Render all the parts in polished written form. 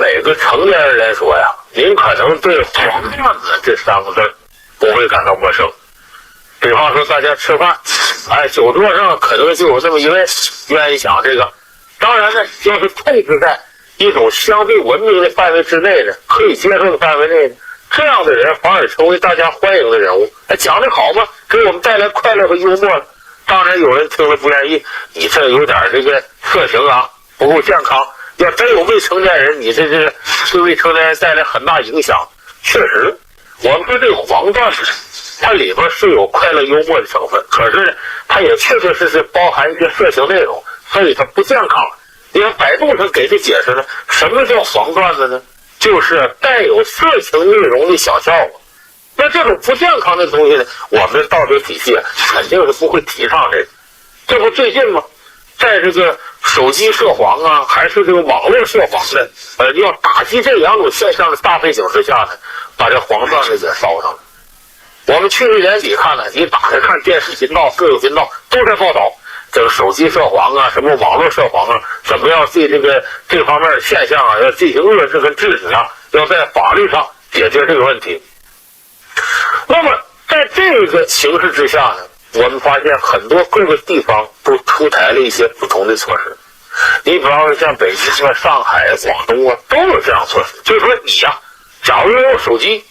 每个成年人来说呀，您可能对黄段子这3个字不会感到陌生。比方说大家吃饭，酒桌上可能就有这么一位愿意讲这个，当然呢，要是控制在一种相对文明的范围之内的，可以接受的范围内的，这样的人反而成为大家欢迎的人物。讲得好吗？给我们带来快乐和幽默了。当然有人听了不愿意，你这有点这个色情啊，不够健康。要真有未成年人，你这是对未成年人带来很大影响。确实，我们说这个黄段子，它里边是有快乐幽默的成分，可是它也确确实实包含一些色情内容，所以它不健康。你看百度上给这解释呢，什么叫黄段子呢？就是带有色情内容的小笑话。那这种不健康的东西呢，我们的道德体系肯定是不会提倡这个。这不最近吗？在这个手机涉黄啊，还是这个网络涉黄的，要打击这2种现象的大背景之下呢，把这黄段子给烧上了。我们去年年底看了，你打开看电视频道、各个频道都在报道这个手机涉黄啊，什么网络涉黄啊，怎么要对这方面的现象啊，要进行遏制跟制止啊，要在法律上解决这个问题。那么在这个形势之下呢，我们发现很多各个地方都出台了一些不同的措施。你比方说像北京啊、上海啊、广东啊，都有这样措施。就是说你呀，假如用手机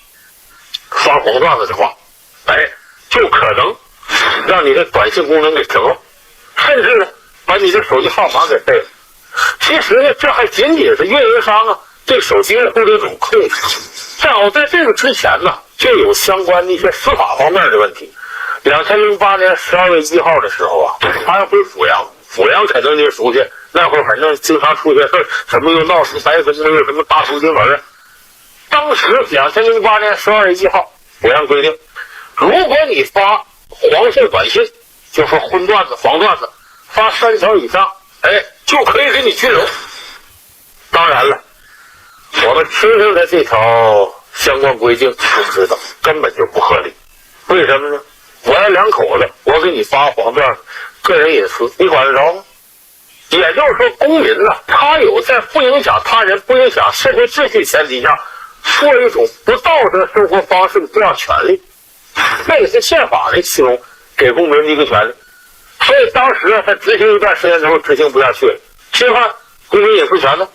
发黄段子的话，就可能让你的短信功能给停了，甚至呢把你的手机号码给废了。其实呢，这还仅仅是运营商啊对手机的这种控制。正好在这个之前呢，就有相关的一些司法方面的问题。2008年12月1号的时候啊，他回阜阳，阜阳肯定您熟悉，那会儿反正经常出些事，什么又闹出白粉，又什么大头新闻。当时2008年12月1号，阜阳规定，如果你发黄色短信，就说荤段子、黄段子，发3条以上，就可以给你拘留。当然了，我们听听的这条相关规定就知道根本就不合理。为什么呢？我要2口子，我给你发黄段子，个人隐私，你管得着吗？也就是说，公民呢，他有在不影响他人、不影响社会秩序前提下，做一种不道德生活方式的这样权利，这也是宪法的其中给公民的一个权利。所以当时他执行一段时间之后执行不下去了，侵犯公民隐私权呢。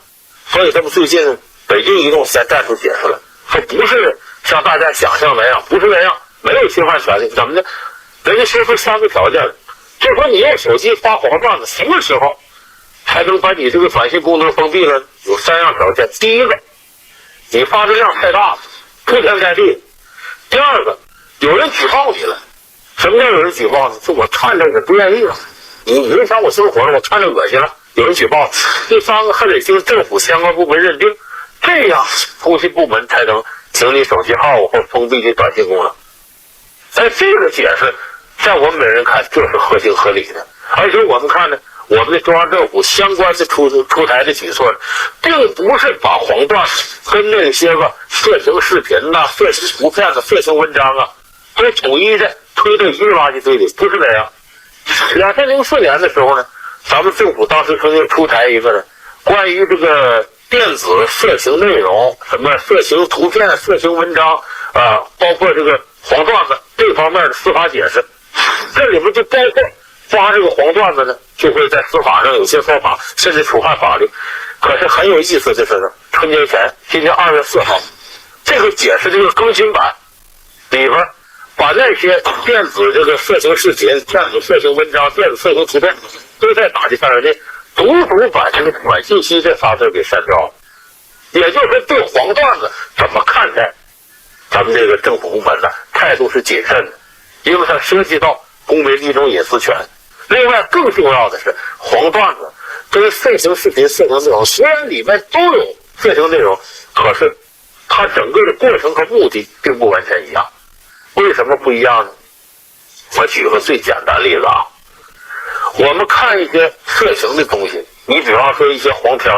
所以这不最近北京移动先站出解释了，说不是像大家想象那样，不是那样，没有侵犯权利。怎么呢？人家说出3个条件了，就是说你用手机发黄段子，什么时候才能把你这个短信功能封闭了？有3样条件。第一个，你发的量太大了，铺天盖地。第二个，有人举报你了。什么叫有人举报呢？就我看着也不愿意了，你影响我生活了，我看着恶心了，有人举报。第3个，还得经政府相关部门认定，这样通信部门才能请你手机号或封闭你短信功能。这个解释在我们每人看就是合情合理的。而且我们看呢，我们的中央政府相关的出台的举措，并不是把黄段跟那些个色情视频呐、色情图片的色情文章啊，都统一的推到一个垃圾堆里，不是那样。2004年的时候呢，咱们政府当时曾经出台一个呢，关于这个电子色情内容，什么色情图片、色情文章包括这个黄段子这方面的司法解释。这里面就包括发这个黄段子呢，就会在司法上有些说法，甚至触犯法律。可是很有意思的是呢，春节前，今天2月4号，这个解释这个更新版里边，把那些电子这个色情视频、电子色情文章、电子色情图片都在打击范围内，独独把这个短信息这仨字给删掉了。也就是说，对黄段子怎么看待，咱们这个政府部门呢态度是谨慎的，因为它涉及到公民的一种隐私权。另外更重要的是，黄段子跟色情视频、色情内容虽然里面都有色情内容，可是它整个的过程和目的并不完全一样。为什么不一样呢？我举个最简单例子啊，我们看一些色情的东西，你比方说一些黄片，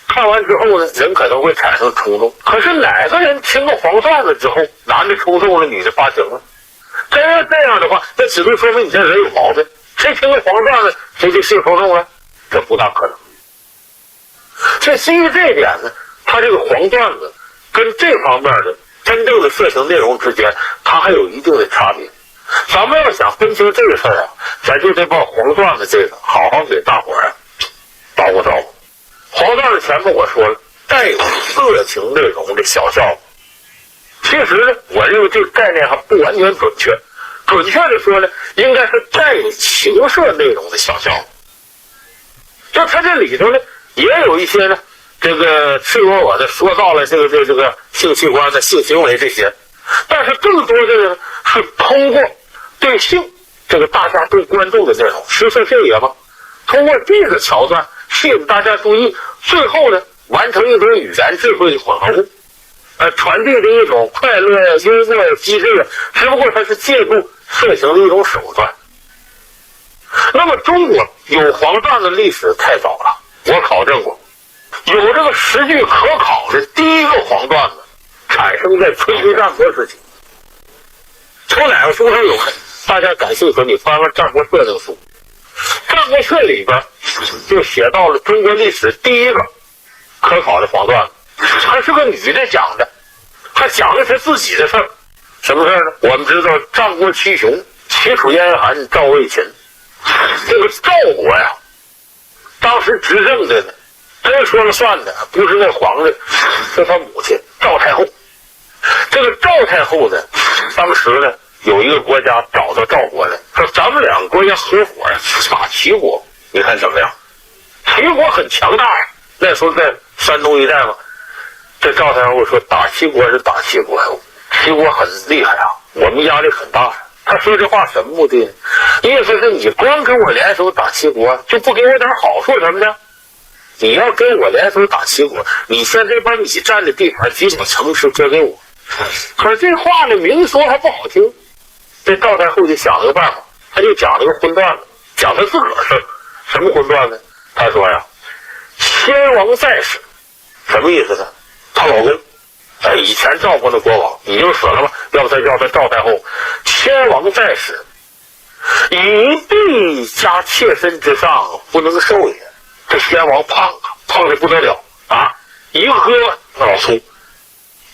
看完之后呢，人可能会产生冲动。可是哪个人听了黄段子之后，男的冲动了，女的发情了？真要这样的话，那只能说明你这人有毛病。谁听了黄段子，谁就性冲动了？这不大可能。所以基于这一点呢，它这个黄段子跟这方面的真正的色情内容之间，它还有一定的差别。咱们要想分清这个事儿啊，咱就得把黄段子这个好好给大伙儿捣鼓捣鼓。黄段子前面我说了，带有色情内容的小笑话。其实呢，我认为这个概念还不完全准确。准确的说呢，应该是带有情色内容的小笑话。就它这里头呢，也有一些呢，这个赤裸裸的说到了这个性器官的性行为这些，但是更多的呢是通过对性这个大家都关注的内容，食色性也嘛，通过这个桥段吸引大家注意，最后呢完成一种语言智慧的混合物，传递的一种快乐呀、幽默呀、机智，只不过它是借助色情的一种手段。那么中国有黄段子历史太早了，我考证过，有这个实据可考的第一个黄段子产生在春秋战国时期。从哪个书上有呢？大家感兴趣你翻翻《战国策》这个书，《战国策》里边就写到了中国历史第一个可考的黄段子，还是个女的讲的，她讲的是自己的事儿。什么事儿呢？我们知道战国七雄，齐楚燕韩赵魏秦，这个赵国呀，当时执政的呢，真说了算的不是那皇帝，是他母亲赵太后。这个赵太后呢，当时呢有一个国家找到赵国来，说咱们两个国家合伙呀打齐国，你看怎么样？齐国很强大呀，那时候在山东一带嘛。这赵太后说打齐国是打齐国，齐国很厉害啊，我们压力很大。他说这话什么目的？意思是你光跟我联手打齐国，就不给我点好处什么的？你要跟我联手打齐国，你现在把你占的地盘几所城市割给我。可是这话呢，明说还不好听。这赵太后就想了个办法，他就讲了个荤段子，讲他自个儿事儿。什么荤段子？他说呀，先王在世，什么意思呢？她老公以前赵国的国王已经死了嘛，要不他叫他赵太后。先王在世，以地加妾身之上，不能受也。这先王胖的不得了啊，一个胳膊老粗，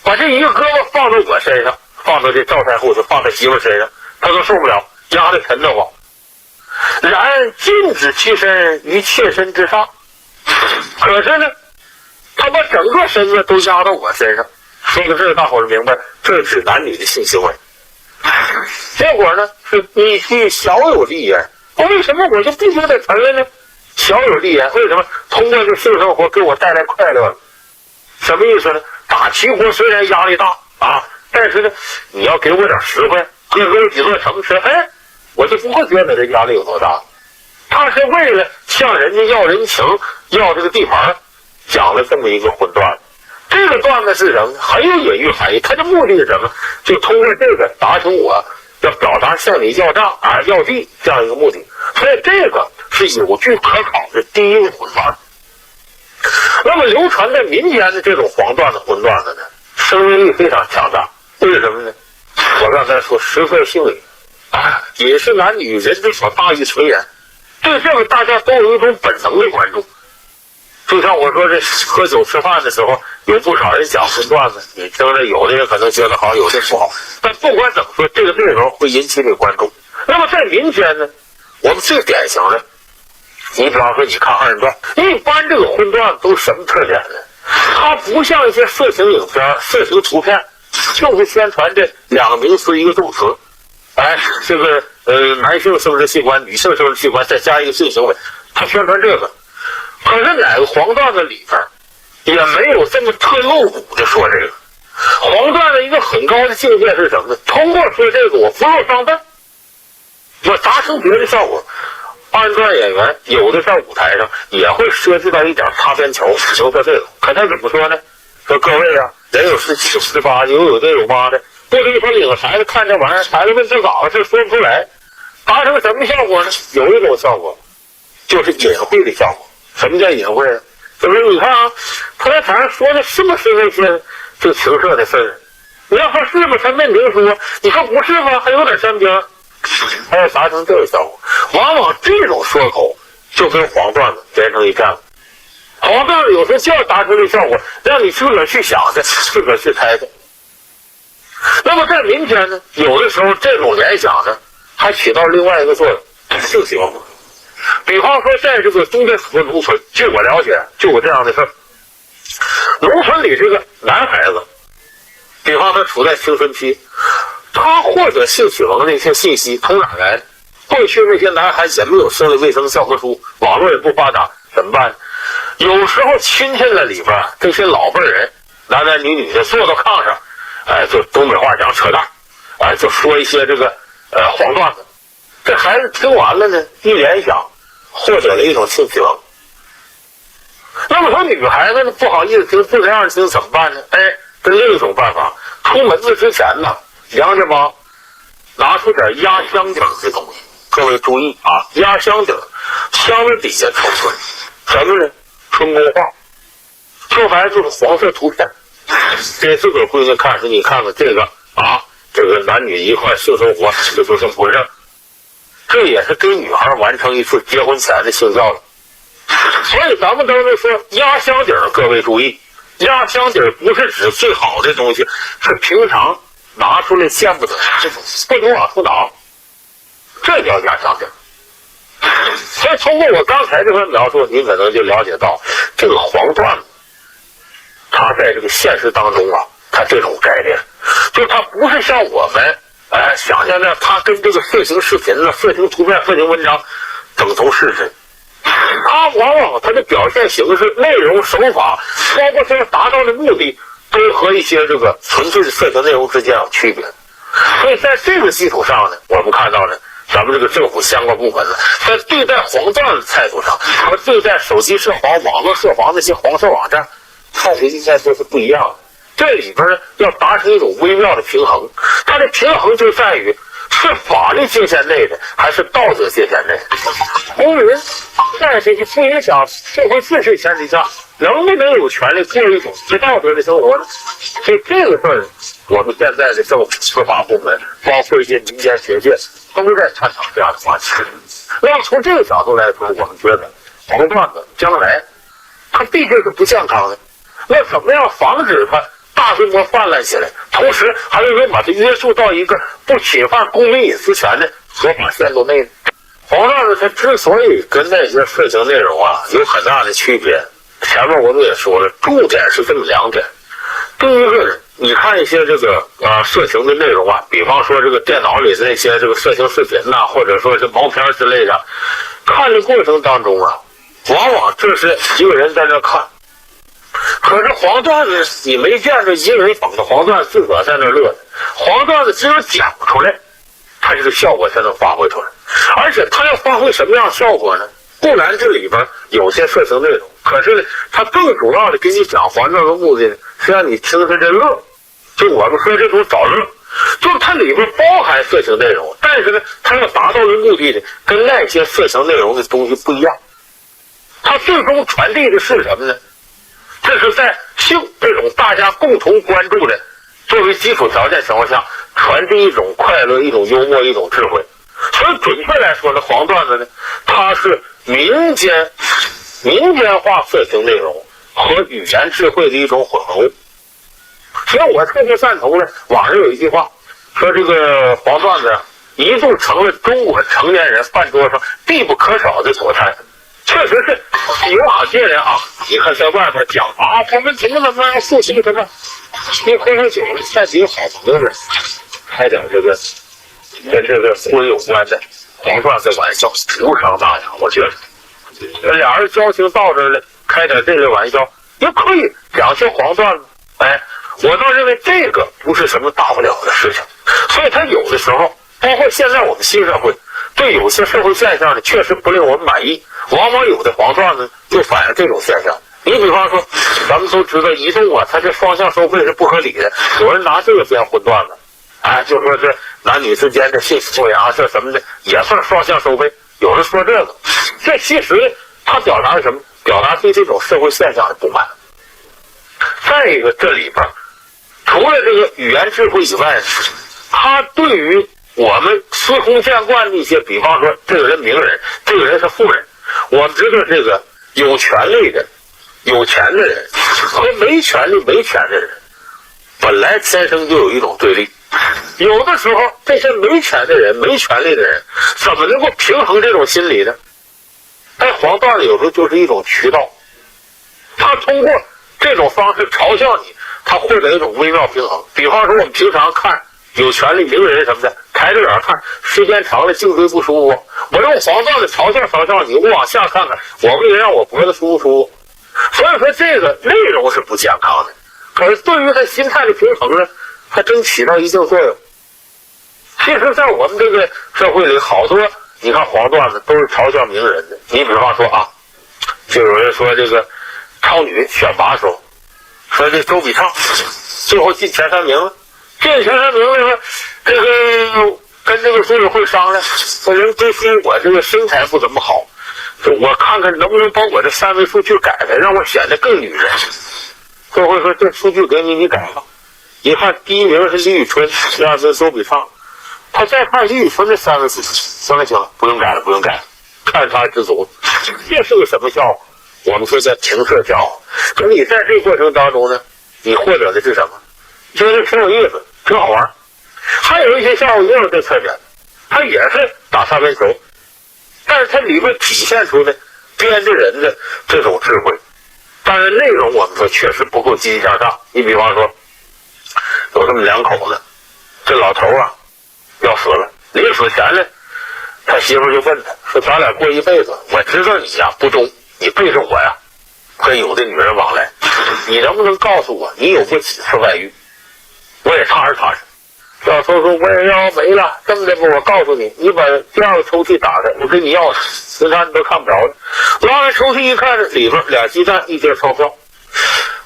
把这一个胳膊放到我身上，放到这赵太后就放在媳妇身上，他都受不了，压得沉得慌。然禁止其身于妾身之上，可是呢他把整个身子都压到我身上。说到这儿，大伙儿明白这是男女的性行为。结果呢是你去小有利言，为什么我就必须得承认呢？小有利言，为什么？通过这性生活给我带来快乐了。什么意思呢？打齐国虽然压力大啊，但是呢你要给我点实惠，给我几座城市，我就不会觉得这压力有多大。他是为了向人家要人情，要这个地盘，讲了这么一个荤段子。这个段子是什么？很有隐喻含义。他的目的是什么？就通过这个达成我要表达向你要账啊、要地这样一个目的。所以这个是有据可考的第一个荤段子。那么流传在民间的这种黄段子、荤段子呢，生命力非常强大。为什么呢？我刚才说食色性也，也是男女人之所大欲垂涎。对这个大家都有一种本能的关注。就像我说这喝酒吃饭的时候，有不少人讲荤段子，你听着有的人可能觉得好，有的不好，但不管怎么说，这个内容会引起你关注。那么在民间呢，我们最典型的，你比方说你看二人转，一般这个荤段子都是什么特点呢？它不像一些色情影片、色情图片，就是宣传这两个名词一个动词，这个男性生殖器官、女性生殖器官再加一个性行为，它宣传这个。可是哪个黄段子里边也没有这么特露骨的说这个。黄段子一个很高的境界是什么呢？通过说这个我不露上分，我达成别的效果。二人转演员有的在舞台上也会涉及到一点擦边球，就说这个。可他怎么说呢？说各位啊，人有17有18，有这有8的，不能说领孩子看这玩意儿，孩子问这咋回事说不出来。达成什么效果呢？有一种效果就是隐晦的效果。什么叫隐晦呢？就是你看啊，他在台上说的是不是那些这情色的事儿？你要说是吗？他没明说，你说不是吗？还有点沾边，还要达成这个效果。往往这种说口就跟黄段子连成一片了。黄段子有时候就要达成这效果，让你自个儿去想的，自个儿去猜的。那么在民间呢，有的时候这种联想呢，还起到另外一个作用，性行为。比方说，在这个东北很多农村，据我了解，就有这样的事儿。农村里这个男孩子，比方他处在青春期，他获得性启蒙的一些信息从哪来？过去那些男孩子也没有生理卫生教科书，网络也不发达，怎么办？有时候亲戚在里边，这些老辈人，男男女女的坐到炕上，就东北话讲扯淡，就说一些这个黄段子。这孩子听完了呢，一联想，获得了一种性启蒙。那么说女孩子呢，不好意思听，不这样听怎么办呢？这另一种办法，出门子之前呢，娘家帮拿出点压箱底的东西。各位注意啊，压箱底，箱子底下抽出来什么呢？春宫画，说白了就是黄色图片。给自个儿闺女看说，你看看这个啊，这个男女一块性生活，这就这么回事。这也是给女孩完成一次结婚前的性教育。所以咱们都是说压箱底儿，各位注意，压箱底儿不是指最好的东西，是平常拿出来见不得这种，不能往出拿，这叫压箱底儿。所以通过我刚才这番描述，你可能就了解到这个黄段子，它在这个现实当中啊，它这种概念，就它不是像我们想象的，它跟这个色情视频啊、色情图片、色情文章等同视之。它往往它的表现形式、内容、手法，包括这个达到的目的，都和一些这个纯粹的色情内容之间有区别。所以在这个基础上呢，我们看到呢，咱们这个政府相关部门呢，在对待黄段子态度上和对待手机涉黄、网络涉黄那些黄色网站，态度应该说是不一样的。这里边呢，要达成一种微妙的平衡，它的平衡就在于是法律界限内的还是道德界限内的。公民在这个不影响社会秩序前提下，能不能有权利过一种不道德的生活呢？所以这个事儿，我们现在的政府、司法部门，包括一些民间学界，都在探讨这样的话题。那么从这个角度来说，我们觉得黄段子将来它毕竟是不健康的，那怎么样防止它大规模泛滥起来，同时还能把它约束到一个不侵犯公民隐私权的合法限度内呢？黄段子它之所以跟那些色情内容啊有很大的区别，前面我们也说了，重点是这么两点。第一个呢，你看一些这个色情的内容啊，比方说这个电脑里的那些这个色情视频呐，或者说是毛片之类的，看的过程当中啊，往往这是一个人在那看。可是黄段子你没见着一个人捧着黄段子自个儿在那乐，黄段子只有讲出来，它这个效果才能发挥出来。而且它要发挥什么样的效果呢？不然这里边有些色情内容，可是呢，它更主要的给你讲黄段的目的呢，是让你听着这乐。就我们说这种找乐，就是它里边包含色情内容，但是呢，它要达到的目的呢，跟那些色情内容的东西不一样。它最终传递的是什么呢？这是在性这种大家共同关注的作为基础条件情况下，传递一种快乐、一种幽默、一种智慧。所以准确来说呢，黄段子呢，它是民间化色情内容和语言智慧的一种混合物。所以我特别赞同呢，网上有一句话说，这个黄段子一度成了中国成年人饭桌上必不可少的佐餐。确实是有好些人啊，你看在外边讲啊，我们怎么样复习什么，一喝上酒了，带几个好朋友开点这个跟这个婚有关的黄段子玩笑，无伤大雅。我觉得俩人交情到这儿了，开点这类玩笑也可以讲些黄段子。我倒认为这个不是什么大不了的事情。所以他有的时候，包括现在我们新社会对有些社会现象呢，确实不令我们满意。往往有的黄段子就反映这种现象。你比方说，咱们都知道移动啊，它这双向收费是不合理的，有人拿这个编荤段子，就说是男女之间的性行为啊，这什么的也算双向收费。有人说这个，这其实他表达什么？表达对这种社会现象的不满。再一个，这里边除了这个语言智慧以外，他对于我们司空见惯的一些，比方说这个人名人，这个人是富人，我们知道这个有权利的有钱的人和没权利没钱的人本来天生就有一种对立，有的时候这些没钱的人没权利的人怎么能够平衡这种心理呢？但黄段子有时候就是一种渠道，他通过这种方式嘲笑你，他获得一种微妙平衡。比方说我们平常看有权利名人什么的，抬着眼看，时间长了颈椎不舒服，我用黄段子嘲笑你，我往下看看，我为了让我脖子舒服。所以说这个内容是不健康的，可是对于他心态的平衡呢，还真起到一定作用。其实在我们这个社会里，好多你看黄段子都是嘲笑名人的。你比方说啊，就有人说这个超女选拔的时候，说这周笔畅最后进前3名了，进前3名了，这个跟这个组委会商量，说人都说我这个身材不怎么好，我看看能不能把我这3位数据改改，让我显得更女人。组委会说这数据给你，你改吧。一看第1名是李宇春，第2名周笔畅，他再看李宇春这3位数，行了，不用改了，看他知足。这是个什么笑话？我们说在情色笑话。可你在这个过程当中呢，你获得的是什么？觉得挺有意思，挺好玩。还有一些笑话也有这特点，它也是打擦边球，但是它里面体现出的编织人的这种智慧。当然内容我们说确实不够积极向上。你比方说有这么2口子，这老头啊要死了，临死前呢，他媳妇就问他说，咱俩过一辈子，我知道你呀不忠，你背着我呀跟有的女人往来，你能不能告诉我你有过几次外遇？我也踏实。老头说我也要没了，这么的吧，我告诉你，你把第2个抽屉打开，我跟你要磁产你都看不着了。拉开抽屉一看，里边2鸡蛋1叠钞票。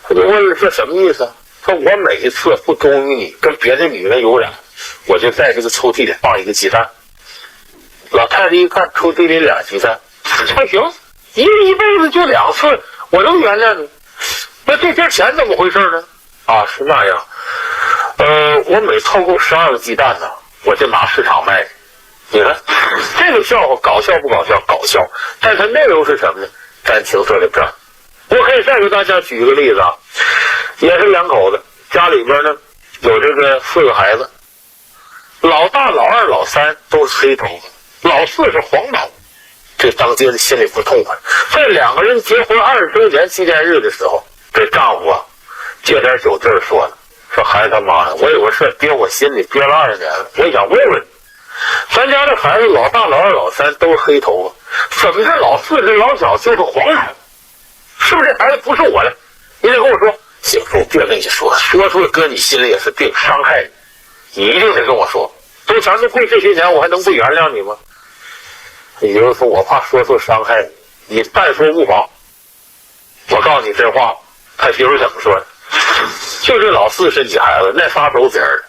我就问了，这什么意思？说我每一次不忠于你，跟别的女人有染，我就在这个抽屉里放1个鸡蛋。老太太一看抽屉里2鸡蛋，还行，一辈子就2次，我能原谅你。那这些钱怎么回事呢？啊，是那样。我每凑够12个鸡蛋呢，我就拿市场卖。你看这个笑话搞笑不搞笑？搞笑，但它内容是什么呢？咱情色里边，我可以再给大家举一个例子啊，也是2口子，家里边呢有这个4个孩子，老大、老2、老3都是黑头发，老4是黄毛。这当爹的心里不痛快。在2个人结婚20周年纪念日的时候，这丈夫啊借点酒劲儿说了，说孩子他妈的，我有个事憋我心里憋了20年了，我想问问你，咱家这孩子老大、老2、老3都是黑头发，怎么是老4这老小就是黄头？是不是这孩子不是我的？你得跟我说。媳妇，我别跟你说出来搁你心里也是病，伤害你，你一定得跟我说。咱都过这些年，我还能不原谅你吗？也就是说，我怕说出伤害你，你但说无妨。我告诉你这话，他媳妇怎么说的？就这老4是你孩子，那仨都别人的。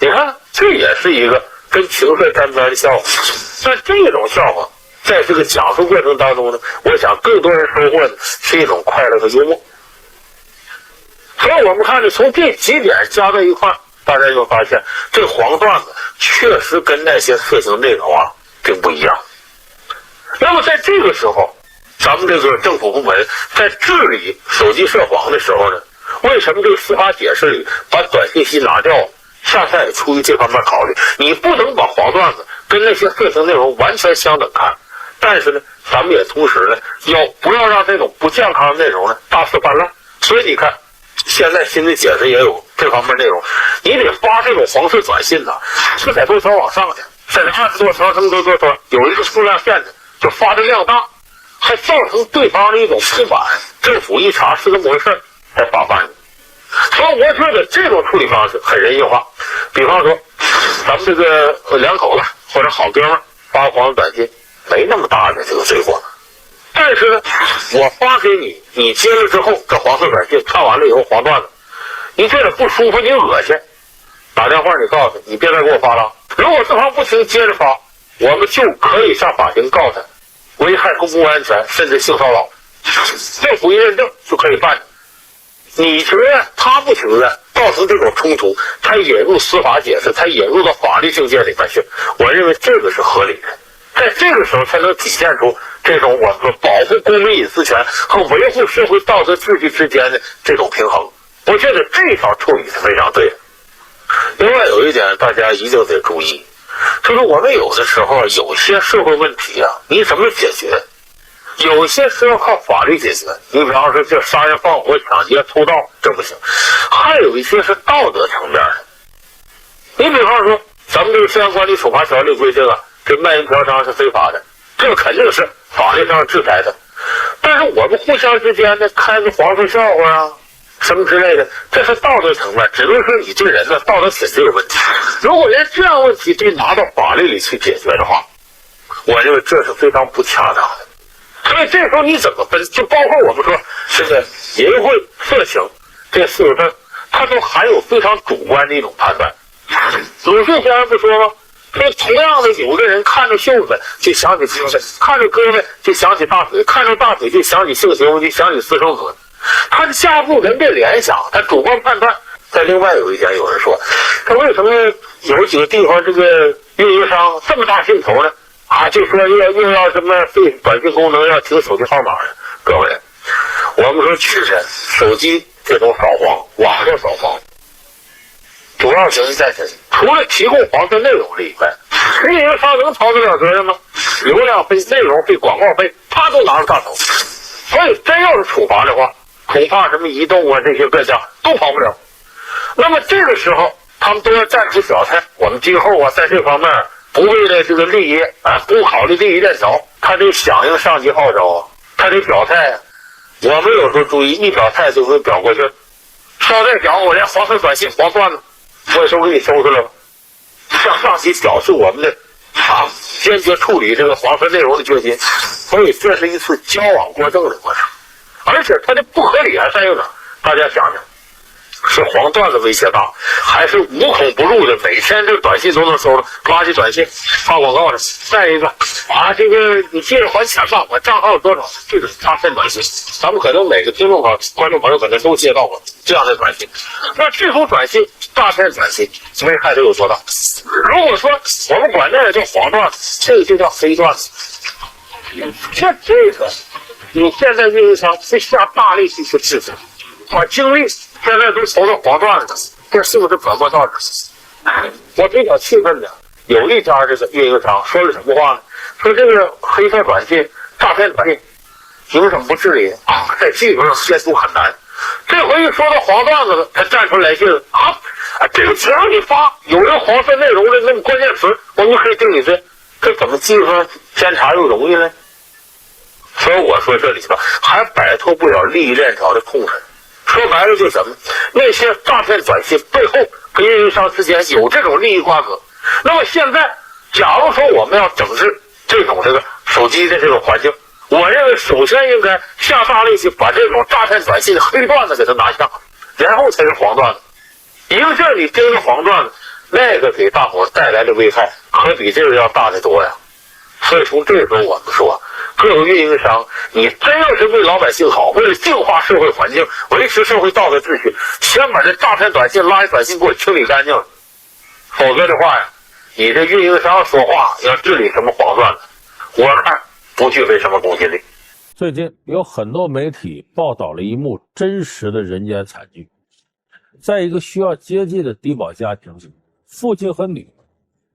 你看，这也是一个跟情色沾边的笑话。但这种笑话在这个讲述过程当中呢，我想更多人收获的是一种快乐和幽默。所以我们看着从这几点加在一块，大家就发现这黄段子确实跟那些色情内容啊并不一样。那么在这个时候，咱们这个政府部门在治理手机涉黄的时候呢，为什么这个司法解释里把短信息拿掉？恰恰也出于这方面考虑，你不能把黄段子跟那些色情内容完全相等看，但是呢，咱们也同时呢，不要让这种不健康的内容呢大肆泛滥。所以你看，现在新的解释也有这方面内容，你得发这种黄色短信呢，是在多少往上去，甚至20多条、多少，有一个数量限制，就发的量大，还造成对方的一种不满，政府一查是这么回事，才罚款你。所以我觉得这种处理方式很人性化。比方说，咱们这个2口子或者好哥们发黄色短信，没那么大的这个罪过。但是呢，我发给你，你接了之后，这黄色短信看完了以后黄段子，你觉得不舒服，你恶心，打电话你告诉你别再给我发了。如果对方不听接着发，我们就可以上法庭告他危害公共安全，甚至性骚扰，政府一认证就可以办。你情愿他不情愿，造成这种冲突，他引入司法解释，他引入到法律境界里面去，我认为这个是合理的。在这个时候才能体现出这种我们说保护公民隐私权和维护社会道德秩序之间的这种平衡。我觉得这条处理是非常对的。另外有一点大家一定得注意，就是我们有的时候有些社会问题啊，你怎么解决？有些是要靠法律解决，你比方说这杀人放火、抢劫、偷盗，这不行；还有一些是道德层面的。你比方说，咱们这个治安管理处罚条例规定啊，这卖淫嫖娼是非法的，这个肯定是法律上制裁的。但是我们互相之间的开个黄色笑话啊，什么之类的，这是道德层面，只能说你这人的道德品质有问题。如果连这样问题都拿到法律里去解决的话，我认为这是非常不恰当的。所以这时候你怎么分？就包括我们说这个淫秽、色情这四个字，它都含有非常主观的一种判断。鲁迅先生不说吗？说同样的，有的人看着袖子就想起胳膊，看着胳膊就想起大腿，看着大腿就想起性行为，就想起私生子。他的下部人的联想，他主观判断。再另外有一点，有人说，他为什么有几个地方这个运营商这么大劲头呢？啊，就说又要什么费短信功能，要停手机号码的。各位，我们说去年手机这种扫黄，网络扫黄，主要原因在这里，除了提供黄色内容这一块，运营商能逃得了责任吗？流量费、内容费、广告费，他都拿着大头。所以真要是处罚的话，恐怕什么移动啊这些各家都跑不了。那么这个时候，他们都要站出表态，我们今后啊在这方面不为了这个利益啊，不考虑利益链条，他得响应上级号召啊，他得表态啊。我们有时候注意，一表态就会表过去，稍再讲我连黄色短信、黄段子，我也是给你收出来了，向上级表示我们的坚决处理这个黄色内容的决心。所以这是一次矫枉过正的过程，而且它的不合理还在于哪？大家想想。是黄段子威胁大，还是无孔不入的每天这个短信都能收了，垃圾短信发广告的？再一个这个你接着还钱吧，我账号有多少？这个是诈骗短信，咱们可能每个听众观众朋友可能都接到过这样的短信。那这种短信诈骗短信危害都有多大？如果说我们管那个叫黄段子，这个就叫黑段子。像这个你现在运营商是下大力气去制止，把精力现在都投到黄段子，这是不是本末倒置？我比较气愤的，有一家这个运营商说了什么话呢？说这个黑色短信、诈骗短信，凭什么不治理在技术上监督很难。这回一说到黄段子了，他站出来信了这个只要你发有人黄色内容的那么关键词，我们可以定你罪。这怎么技术上监察又容易呢？所以我说这里吧，还摆脱不了利益链条的控制。说白了就是什么？那些诈骗短信背后跟运营商之间有这种利益瓜葛。那么现在，假如说我们要整治这个手机的这种环境，我认为首先应该下大力气把这种诈骗短信的黑段子给它拿下，然后才是黄段子。一个劲儿你盯着黄段子，那个给大伙带来的危害可比这个要大得多呀。所以从这时候我们说，各个运营商，你真要是为老百姓好，为了净化社会环境，维持社会道德秩序，先把这诈骗短信、垃圾短信给我清理干净了。否则的话呀，你这运营商说话要治理什么黄段子，我看不具备什么公信力。最近有很多媒体报道了一幕真实的人间惨剧，在一个需要接济的低保家庭，父亲和女儿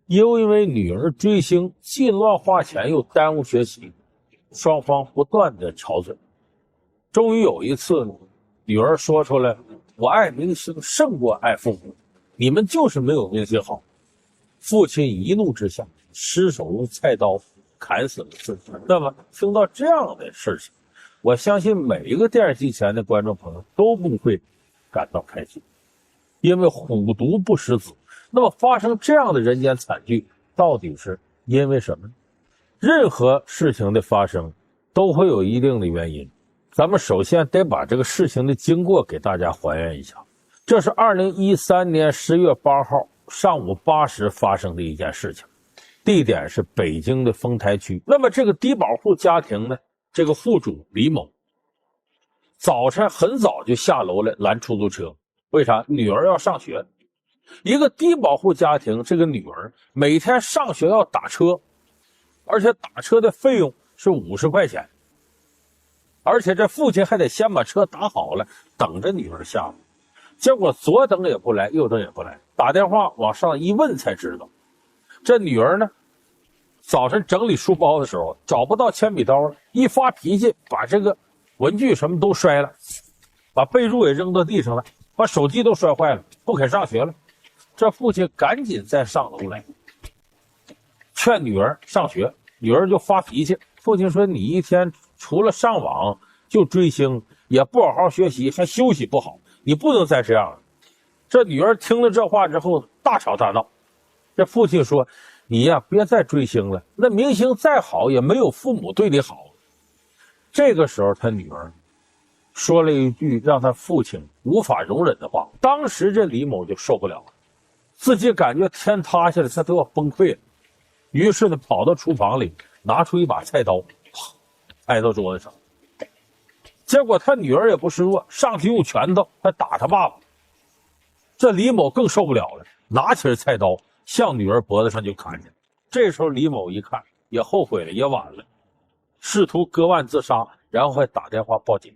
因为女儿追星既乱花钱又耽误学习，双方不断的吵嘴。终于有一次，女儿说出来，我爱明星胜过爱父母，你们就是没有明星好。父亲一怒之下失手用菜刀砍死了自己。那么听到这样的事情，我相信每一个电视机前的观众朋友都不会感到开心，因为虎毒不食子。那么发生这样的人间惨剧，到底是因为什么呢？任何事情的发生都会有一定的原因，咱们首先得把这个事情的经过给大家还原一下。这是2013年10月8号上午8时发生的一件事情，地点是北京的丰台区。那么这个低保户家庭呢，这个户主李某早晨很早就下楼来拦出租车，为啥？女儿要上学。一个低保户家庭，这个女儿每天上学要打车，而且打车的费用是50块钱，而且这父亲还得先把车打好了，等着女儿下来。结果左等也不来，右等也不来，打电话往上一问才知道，这女儿呢，早晨整理书包的时候找不到铅笔刀了，一发脾气把这个文具什么都摔了，把被褥也扔到地上了，把手机都摔坏了，不肯上学了。这父亲赶紧再上楼来劝女儿上学，女儿就发脾气，父亲说你一天除了上网就追星，也不好好学习，还休息不好，你不能再这样了。这女儿听了这话之后大吵大闹，这父亲说你呀别再追星了，那明星再好也没有父母对你好。这个时候他女儿说了一句让他父亲无法容忍的话，当时这李某就受不了了，自己感觉天塌下来，他都要崩溃了。于是呢跑到厨房里拿出一把菜刀，拍到桌子上。结果他女儿也不示弱，上去用拳头还打他爸爸。这李某更受不了了，拿起了菜刀向女儿脖子上就砍去。这时候李某一看也后悔了，也晚了，试图割腕自杀，然后还打电话报警。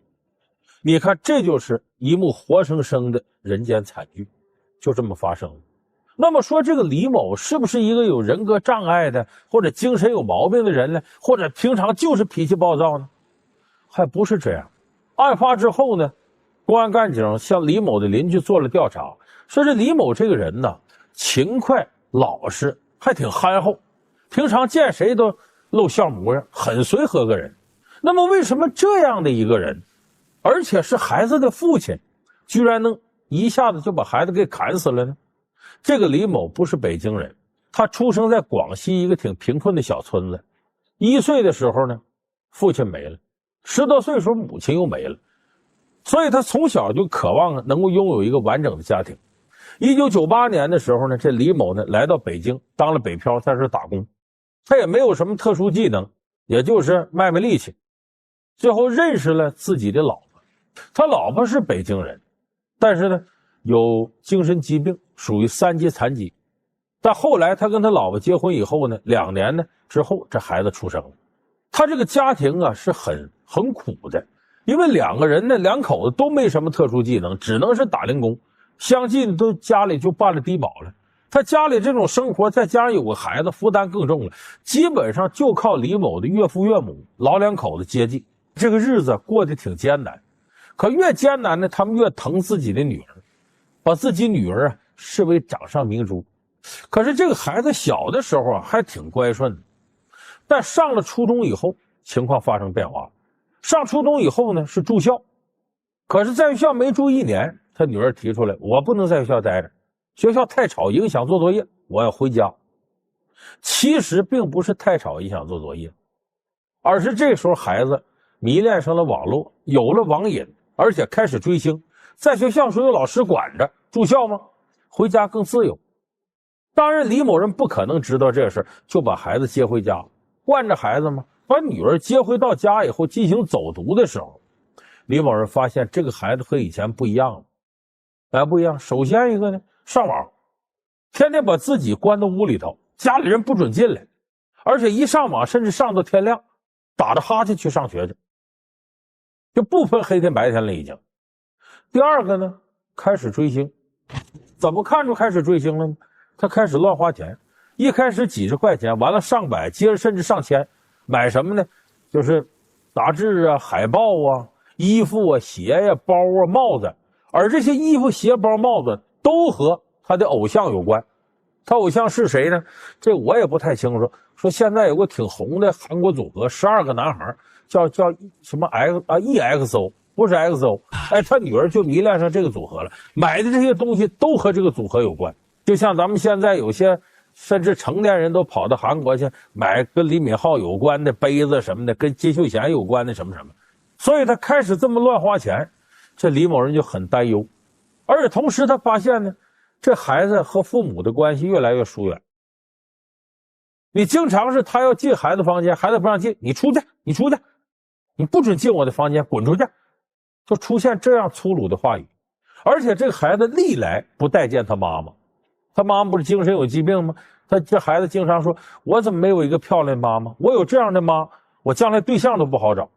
你看这就是一幕活生生的人间惨剧，就这么发生了。那么说这个李某是不是一个有人格障碍的，或者精神有毛病的人呢？或者平常就是脾气暴躁呢？还不是这样。案发之后呢，公安干警向李某的邻居做了调查，说这李某这个人呢，勤快老实，还挺憨厚，平常见谁都露笑模样，很随和个人。那么为什么这样的一个人，而且是孩子的父亲，居然能一下子就把孩子给砍死了呢？这个李某不是北京人，他出生在广西一个挺贫困的小村子。1岁的时候呢，父亲没了，10多岁的时候母亲又没了，所以他从小就渴望能够拥有一个完整的家庭。1998年的时候呢，这李某呢来到北京当了北漂，在这打工。他也没有什么特殊技能，也就是卖力气。最后认识了自己的老婆，他老婆是北京人，但是呢有精神疾病，属于3级残疾。但后来他跟他老婆结婚以后呢，2年呢之后这孩子出生了。他这个家庭啊是很苦的，因为2个人呢2口子都没什么特殊技能，只能是打零工，相继都家里就办了低保了。他家里这种生活再加上有个孩子，负担更重了，基本上就靠李某的岳父岳母老2口子接济，这个日子过得挺艰难。可越艰难呢，他们越疼自己的女儿，把自己女儿啊视为掌上明珠。可是这个孩子小的时候啊还挺乖顺的，但上了初中以后情况发生变化。上初中以后呢是住校，可是在学校没住1年，他女儿提出来，我不能在学校待着，学校太吵影响做作业，我要回家。其实并不是太吵影响做作业，而是这时候孩子迷恋上了网络，有了网瘾，而且开始追星。在学校时候有老师管着，住校吗？回家更自由。当然李某人不可能知道这事，就把孩子接回家，惯着孩子嘛。把女儿接回到家以后进行走读的时候，李某人发现这个孩子和以前不一样了。不一样。首先一个呢，上网，天天把自己关到屋里头，家里人不准进来，而且一上网甚至上到天亮，打着哈欠去上学去，就不分黑天白天了已经。第二个呢，开始追星。怎么看出开始追星了呢？他开始乱花钱，一开始几十块钱，完了上百，接着甚至上千。买什么呢？就是杂志啊、海报啊、衣服啊、鞋呀、包啊、帽子。而这些衣服、鞋、包、帽子都和他的偶像有关。他偶像是谁呢？这我也不太清楚。说现在有个挺红的韩国组合，12个男孩，叫什么 EXO， 不是 XO。他女儿就迷恋上这个组合了，买的这些东西都和这个组合有关。就像咱们现在有些甚至成年人都跑到韩国去买跟李敏镐有关的杯子什么的，跟金秀贤有关的什么什么。所以他开始这么乱花钱，这李某人就很担忧。而且同时他发现呢，这孩子和父母的关系越来越疏远。你经常是他要进孩子房间，孩子不让进，你出去，你不准进我的房间，滚出去，就出现这样粗鲁的话语。而且这个孩子历来不待见他妈妈，他妈妈不是精神有疾病吗？这孩子经常说，我怎么没有一个漂亮妈妈？我有这样的妈，我将来对象都不好找。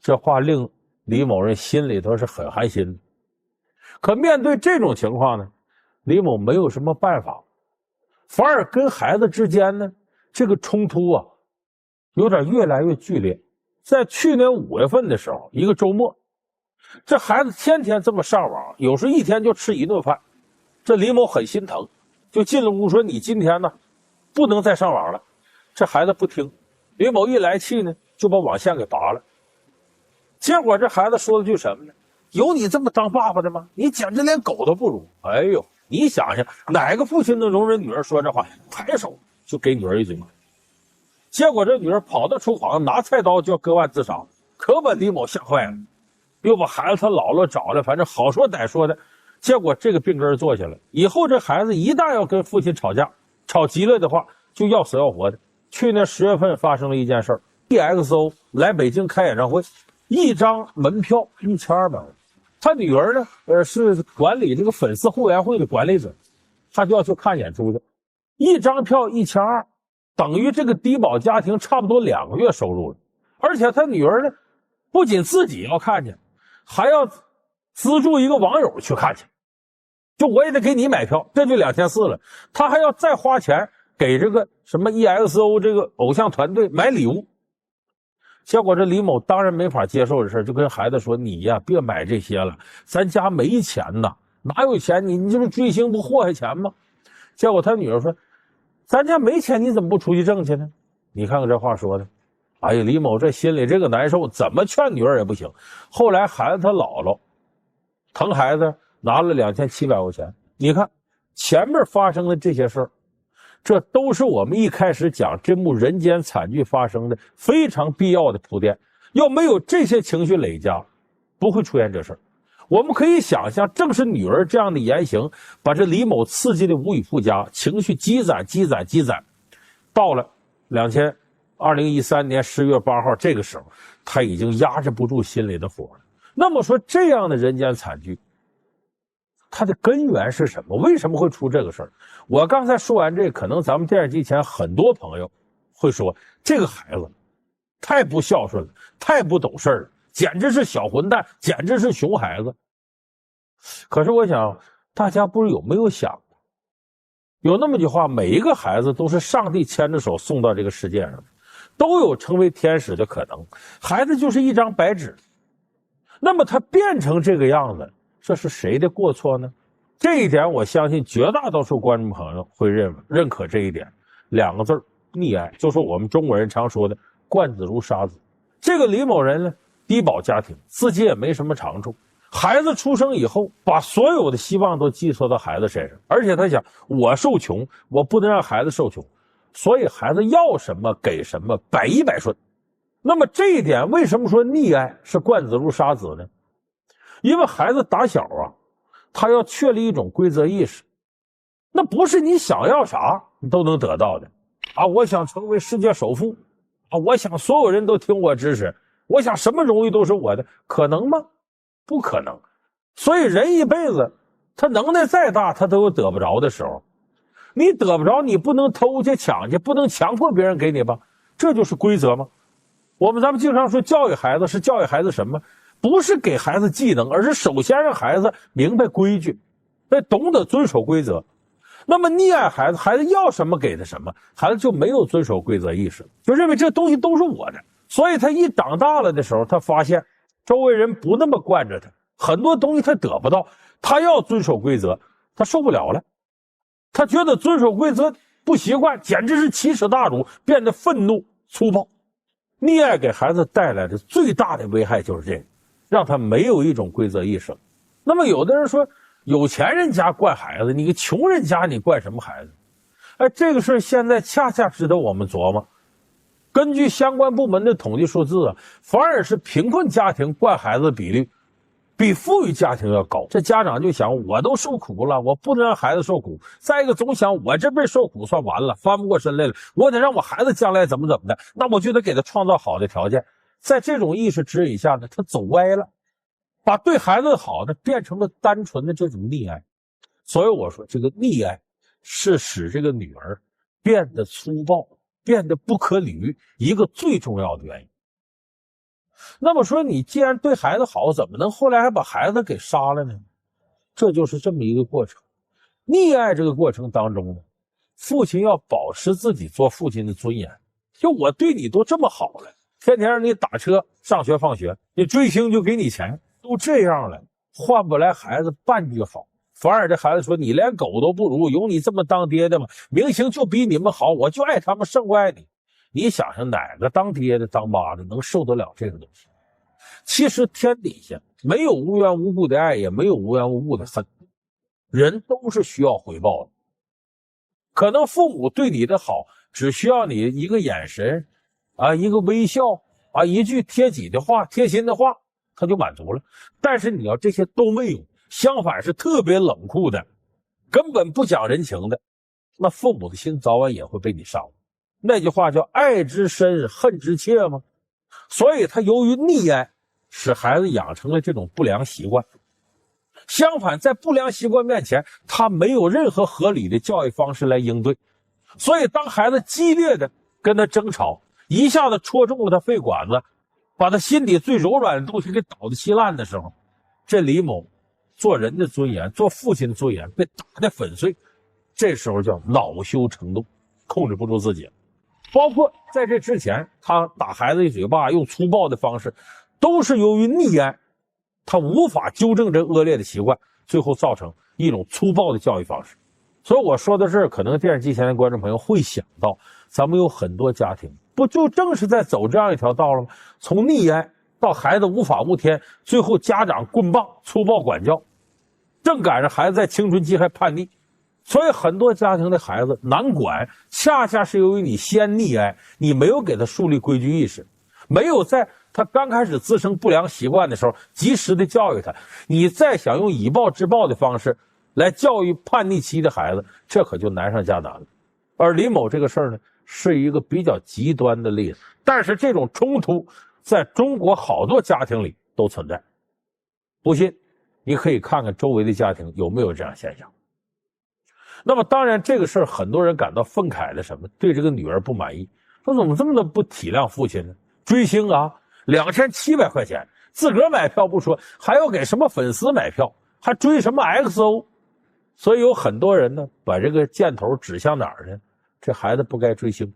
这话令李某人心里头是很寒心的。可面对这种情况呢，李某没有什么办法，反而跟孩子之间呢，这个冲突啊，有点越来越剧烈。在去年5月份的时候，一个周末，这孩子天天这么上网，有时一天就吃1顿饭。这李某很心疼，就进了屋说：“你今天呢，不能再上网了。”这孩子不听，李某一来气呢，就把网线给拔了。结果这孩子说了句什么呢？有你这么当爸爸的吗？你简直连狗都不如！哎呦，你想想，哪个父亲能容忍女儿说这话？抬手就给女儿一嘴巴。结果这女儿跑到厨房拿菜刀就要割腕自杀，可把李某吓坏了，又把孩子他姥姥找来，反正好说歹说的，结果这个病根坐下了。以后这孩子一旦要跟父亲吵架，吵急了的话，就要死要活的。去年10月份发生了一件事儿 ，EXO 来北京开演唱会，一张门票1200。他女儿呢，是管理这个粉丝后援会的管理者，他就要去看演出的，一张票1200。等于这个低保家庭差不多2个月收入了。而且他女儿呢，不仅自己要看去，还要资助一个网友去看去，就我也得给你买票，这就2400了。他还要再花钱给这个什么 EXO 这个偶像团队买礼物。结果这李某当然没法接受这事，就跟孩子说：“你呀，别买这些了，咱家没钱呐，哪有钱？你这不追星不祸害钱吗？”结果他女儿说：“咱家没钱，你怎么不出去挣去呢？”你看看这话说的，哎呀，李某这心里这个难受，怎么劝女儿也不行。后来孩子他姥姥疼孩子，拿了2700块钱。你看前面发生的这些事儿，这都是我们一开始讲这幕人间惨剧发生的非常必要的铺垫。要没有这些情绪累加，不会出现这事儿。我们可以想象，正是女儿这样的言行，把这李某刺激的无以复加，情绪积攒，到了2013年10月8号这个时候，他已经压制不住心里的火了。那么说，这样的人间惨剧，它的根源是什么？为什么会出这个事儿？我刚才说完这，可能咱们电视机前很多朋友会说，这个孩子太不孝顺了，太不懂事了，简直是小混蛋，简直是熊孩子。可是我想，大家不是有没有想过，有那么句话，每一个孩子都是上帝牵着手送到这个世界上的，都有成为天使的可能。孩子就是一张白纸，那么他变成这个样子，这是谁的过错呢？这一点我相信绝大多数观众朋友会认可这一点，2个字：溺爱。就是我们中国人常说的惯子如杀子。这个李某人呢，低保家庭，自己也没什么长处，孩子出生以后，把所有的希望都寄托到孩子身上，而且他想，我受穷，我不能让孩子受穷，所以孩子要什么给什么，百依百顺。那么这一点为什么说溺爱是惯子如杀子呢？因为孩子打小啊，他要确立一种规则意识，那不是你想要啥你都能得到的啊！我想成为世界首富啊！我想所有人都听我指使，我想什么荣誉都是我的，可能吗？不可能。所以人一辈子，他能耐再大，他都有得不着的时候。你得不着，你不能偷去抢去，不能强迫别人给你吧？这就是规则吗？咱们经常说教育孩子是教育孩子什么？不是给孩子技能，而是首先让孩子明白规矩，懂得遵守规则。那么溺爱孩子，孩子要什么给他什么，孩子就没有遵守规则意识，就认为这东西都是我的。所以他一长大了的时候，他发现周围人不那么惯着他，很多东西他得不到，他要遵守规则，他受不了了。他觉得遵守规则不习惯，简直是奇耻大辱，变得愤怒粗暴。溺爱给孩子带来的最大的危害就是这个，让他没有一种规则意识。那么有的人说，有钱人家惯孩子，你个穷人家你惯什么孩子？这个事现在恰恰值得我们琢磨。根据相关部门的统计数字啊，反而是贫困家庭惯孩子的比率比富裕家庭要高。这家长就想，我都受苦了，我不能让孩子受苦。再一个总想，我这辈受苦算完了，翻不过身来了，我得让我孩子将来怎么的，那我就得给他创造好的条件。在这种意识指引下呢，他走歪了，把对孩子好的变成了单纯的这种溺爱。所以我说，这个溺爱是使这个女儿变得粗暴，变得不可理喻，一个最重要的原因。那么说，你既然对孩子好，怎么能后来还把孩子给杀了呢？这就是这么一个过程。溺爱这个过程当中呢，父亲要保持自己做父亲的尊严。就我对你都这么好了，天天让你打车上学放学，你追星就给你钱，都这样了，换不来孩子半句好。反而这孩子说，你连狗都不如，有你这么当爹的吗？明星就比你们好，我就爱他们胜过爱你。你想想，哪个当爹的当妈的能受得了这个东西？其实天底下没有无缘无故的爱，也没有无缘无故的恨，人都是需要回报的。可能父母对你的好只需要你一个眼神啊，一个微笑啊，一句贴己的话，贴心的话，他就满足了。但是你要这些都没有，相反是特别冷酷的，根本不讲人情的，那父母的心早晚也会被你伤。那句话叫爱之深恨之切吗？所以他由于溺爱，使孩子养成了这种不良习惯。相反，在不良习惯面前，他没有任何合理的教育方式来应对。所以当孩子激烈的跟他争吵，一下子戳中了他肺管子，把他心底最柔软的东西给捣得稀烂的时候，这李某做人的尊严，做父亲的尊严被打得粉碎，这时候叫恼羞成怒，控制不住自己。包括在这之前，他打孩子一嘴巴，用粗暴的方式，都是由于溺爱，他无法纠正这恶劣的习惯，最后造成一种粗暴的教育方式。所以我说到这儿，可能电视机前的观众朋友会想到，咱们有很多家庭不就正是在走这样一条道了吗？从溺爱到孩子无法无天，最后家长棍棒粗暴管教，正赶上孩子在青春期还叛逆。所以很多家庭的孩子难管，恰恰是由于你先溺爱，你没有给他树立规矩意识，没有在他刚开始滋生不良习惯的时候及时的教育他，你再想用以暴制暴的方式来教育叛逆期的孩子，这可就难上加难了。而李某这个事儿呢，是一个比较极端的例子，但是这种冲突在中国好多家庭里都存在。不信你可以看看周围的家庭有没有这样现象。那么当然这个事儿很多人感到愤慨的什么，对这个女儿不满意，说怎么这么的不体谅父亲呢？追星啊，2700块钱，自个儿买票不说，还要给什么粉丝买票，还追什么 XO。 所以有很多人呢把这个箭头指向哪儿呢？这孩子不该追星。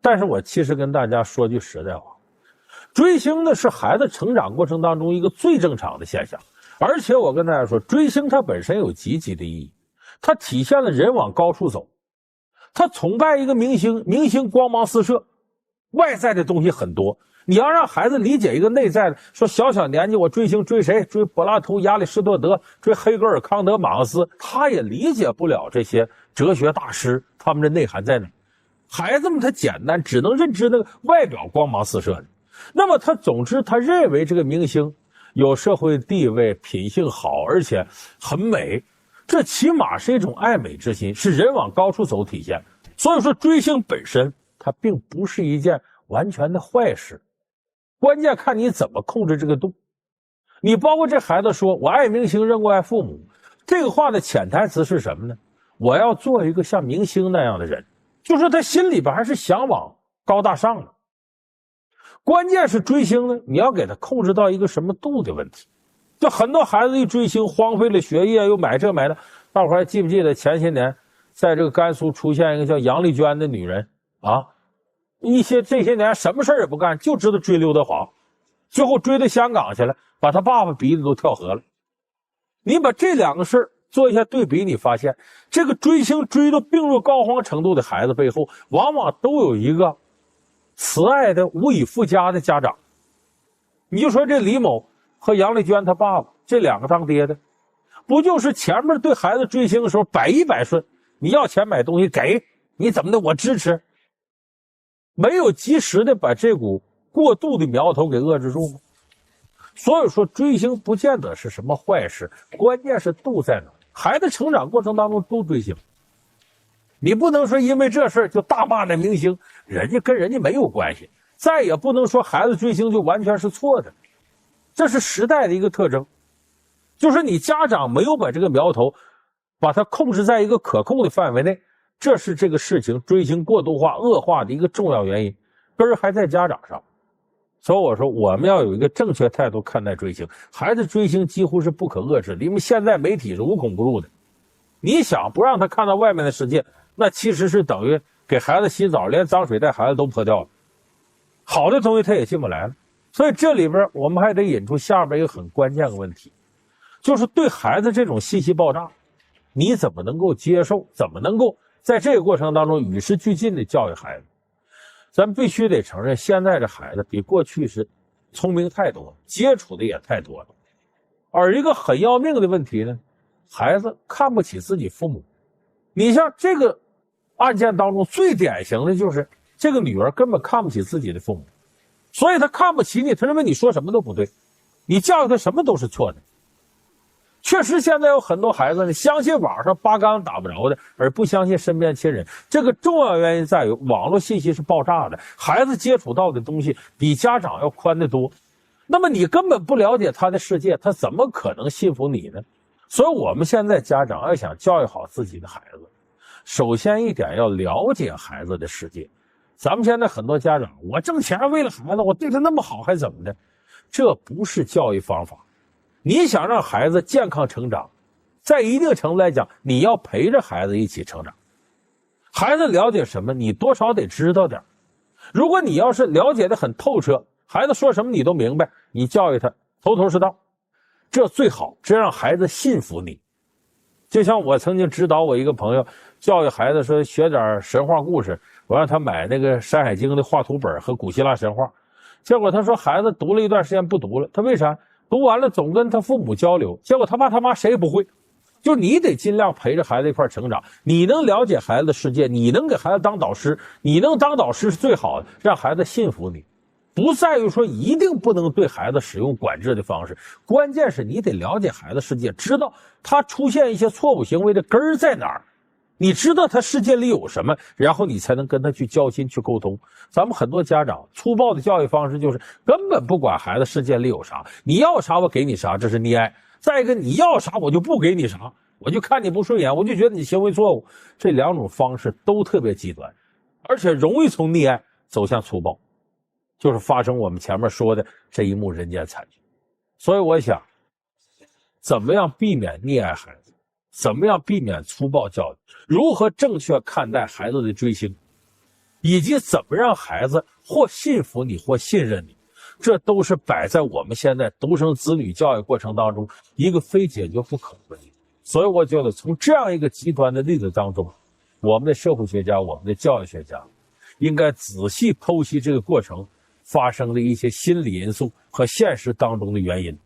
但是我其实跟大家说句实在话，追星呢是孩子成长过程当中一个最正常的现象，而且我跟大家说，追星它本身有积极的意义，它体现了人往高处走。他崇拜一个明星，明星光芒四射，外在的东西很多，你要让孩子理解一个内在的，说小小年纪我追星，追谁？追柏拉图、亚里士多德，追黑格尔、康德、马克思，他也理解不了这些哲学大师他们的内涵在哪。孩子们他简单，只能认知那个外表光芒四射的。那么他总之他认为这个明星有社会地位，品性好，而且很美，这起码是一种爱美之心，是人往高处走体现。所以说追星本身它并不是一件完全的坏事，关键看你怎么控制这个度。你包括这孩子说我爱明星胜过爱父母，这个话的潜台词是什么呢？我要做一个像明星那样的人，就是他心里边还是向往高大上的。关键是追星呢，你要给他控制到一个什么度的问题。就很多孩子一追星荒废了学业，又买这买那。大伙还记不记得前些年在这个甘肃出现一个叫杨丽娟的女人啊？这些年什么事也不干，就知道追刘德华，最后追到香港去了，把他爸爸鼻子都跳河了。你把这两个事做一下对比，你发现这个追星追到病入膏肓程度的孩子背后，往往都有一个慈爱的无以复加的家长。你就说这李某和杨丽娟他爸爸这两个当爹的，不就是前面对孩子追星的时候百依百顺，你要钱买东西给，你怎么的我支持，没有及时的把这股过度的苗头给遏制住吗？所以说追星不见得是什么坏事，关键是度在哪。孩子成长过程当中都追星，你不能说因为这事就大骂那明星，人家跟人家没有关系。再也不能说孩子追星就完全是错的，这是时代的一个特征，就是你家长没有把这个苗头把它控制在一个可控的范围内，这是这个事情追星过度化、恶化的一个重要原因，根儿还在家长上。所以我说，我们要有一个正确态度看待追星。孩子追星几乎是不可遏制的，因为现在媒体是无孔不入的。你想不让他看到外面的世界，那其实是等于给孩子洗澡，连脏水袋孩子都泼掉了，好的东西他也进不来了。所以这里边我们还得引出下边一个很关键的问题，就是对孩子这种信息爆炸，你怎么能够接受，怎么能够在这个过程当中与时俱进的教育孩子。咱必须得承认，现在这孩子比过去是聪明太多，接触的也太多了。而一个很要命的问题呢，孩子看不起自己父母。你像这个案件当中最典型的就是这个女儿根本看不起自己的父母，所以她看不起你，她认为你说什么都不对，你教育她什么都是错的。确实现在有很多孩子呢，相信网上八竿子打不着的，而不相信身边亲人。这个重要原因在于网络信息是爆炸的，孩子接触到的东西比家长要宽得多，那么你根本不了解他的世界，他怎么可能信服你呢？所以我们现在家长要想教育好自己的孩子，首先一点要了解孩子的世界。咱们现在很多家长，我挣钱为了孩子，我对他那么好还怎么的？这不是教育方法。你想让孩子健康成长，在一定程度来讲，你要陪着孩子一起成长。孩子了解什么，你多少得知道点。如果你要是了解的很透彻，孩子说什么你都明白，你教育他头头是道，这最好，这让孩子信服你。就像我曾经指导我一个朋友教育孩子说学点神话故事，我让他买那个《山海经》的画图本和古希腊神话，结果他说孩子读了一段时间不读了，他为啥？读完了总跟他父母交流，结果他爸他妈谁也不会。就你得尽量陪着孩子一块成长，你能了解孩子的世界，你能给孩子当导师，你能当导师是最好的，让孩子信服你。不在于说一定不能对孩子使用管制的方式，关键是你得了解孩子世界，知道他出现一些错误行为的根儿在哪儿，你知道他世界里有什么，然后你才能跟他去交心去沟通。咱们很多家长粗暴的教育方式就是根本不管孩子世界里有啥，你要啥我给你啥，这是溺爱。再一个，你要啥我就不给你啥，我就看你不顺眼，我就觉得你行为错误。这两种方式都特别极端，而且容易从溺爱走向粗暴，就是发生我们前面说的这一幕人间惨剧。所以我想，怎么样避免溺爱孩子，怎么样避免粗暴教育，如何正确看待孩子的追星，以及怎么让孩子或信服你或信任你，这都是摆在我们现在独生子女教育过程当中一个非解决不可的问题。所以我觉得从这样一个极端的例子当中，我们的社会学家，我们的教育学家应该仔细剖析这个过程发生的一些心理因素和现实当中的原因。